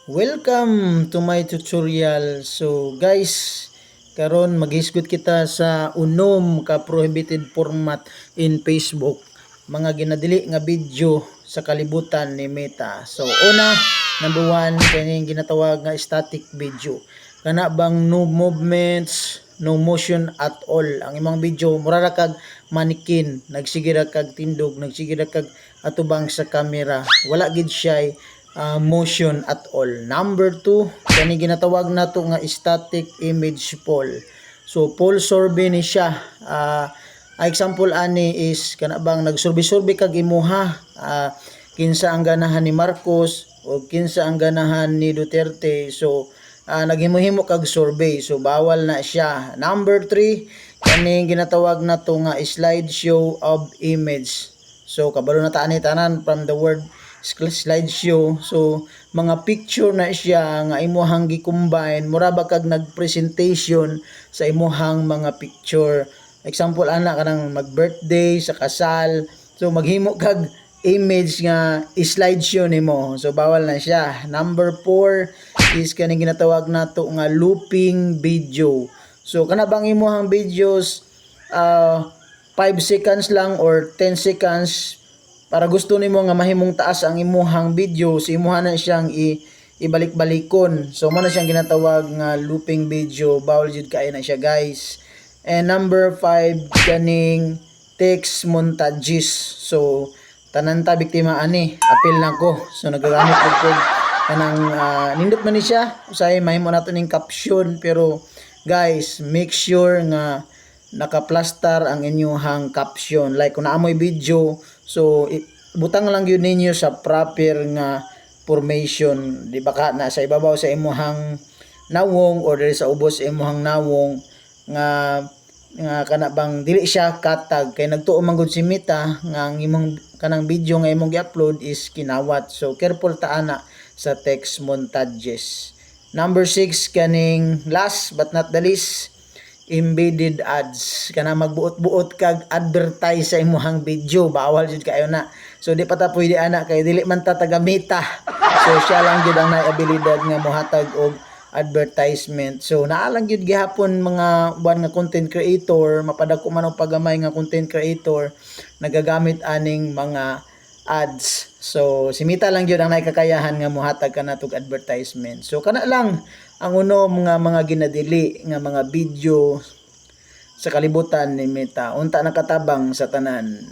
Welcome to my tutorial. So guys, karon maghisgot kita sa unom ka prohibited format in Facebook. Mga ginadili nga video sa kalibutan ni Meta. So una, number 1 kaning ginatawag nga static video. Kana bang no movements, no motion at all. Ang imong video mura ra kag manikin, nagsige ra kag tindog, nagsige ra kag atubang sa camera. Wala gid siya motion at all. Number 2, kani ginatawag nato nga static image poll. So poll survey ni siya. Example ani is kana bang nagsurvey-survey kag imuha, kinsa ang ganahan ni Marcos o kinsa ang ganahan ni Duterte. So naghimo-himo kag survey. So bawal na siya. Number 3, kani ginatawag nato nga slideshow of image. So kabalo na ta ani tanan from the word slideshow. So mga picture na siya nga imuhang gi-combine, mura ba kag nag-presentation sa imuhang mga picture. Example ana kanang mag-birthday sa kasal. So maghimo kag image nga slideshow nimo. So bawal na siya. Number 4 is kaning ginatawag nato nga looping video. So kana bang imuhang videos 5 seconds lang or 10 seconds para gusto nimo nga mahimong taas ang imuhang video, so imuha na siyang ibalik-balikon. So mo na siyang ginatawag nga looping video. Bawal jud kay na siya, guys. And number 5 kaning text montages. So tanan ta biktima ani, apil na ko. So nagagamit ko kanang nindot man ni siya usay mahimo nato ning caption, pero guys, make sure nga naka-plaster ang inyong caption. Like kung naamoy video, so butang lang yun ninyo sa proper nga formation. Di ba ka na sa ibabaw sa imuhang nawong or diri sa ubos sa imuhang nawong nga kana bang dili siya katag kay nagtuo man gud si Meta nga ang imong kanang video nga imong gi-upload is kinawat. So careful ta ana sa text montages. Number 6 kaning last but not the least, embedded ads. Kana magbuot-buot kag advertise sa imuhang video, bawal jud kayo na. So di pa ta pwede ana kay dili man ta taga Meta. So siya lang jud ang abilidad nga mohatag og advertisement. So naa lang jud gihapon mga uban nga content creator, mapadako man og pagamay nga content creator nagagamit aning mga ads. So si Meta lang jud ang naikakayahan nga mohatag kanatog advertisement. So kana lang ang unom nga mga ginadili nga mga video sa kalibutan ni Meta. Unta nakatabang sa tanan.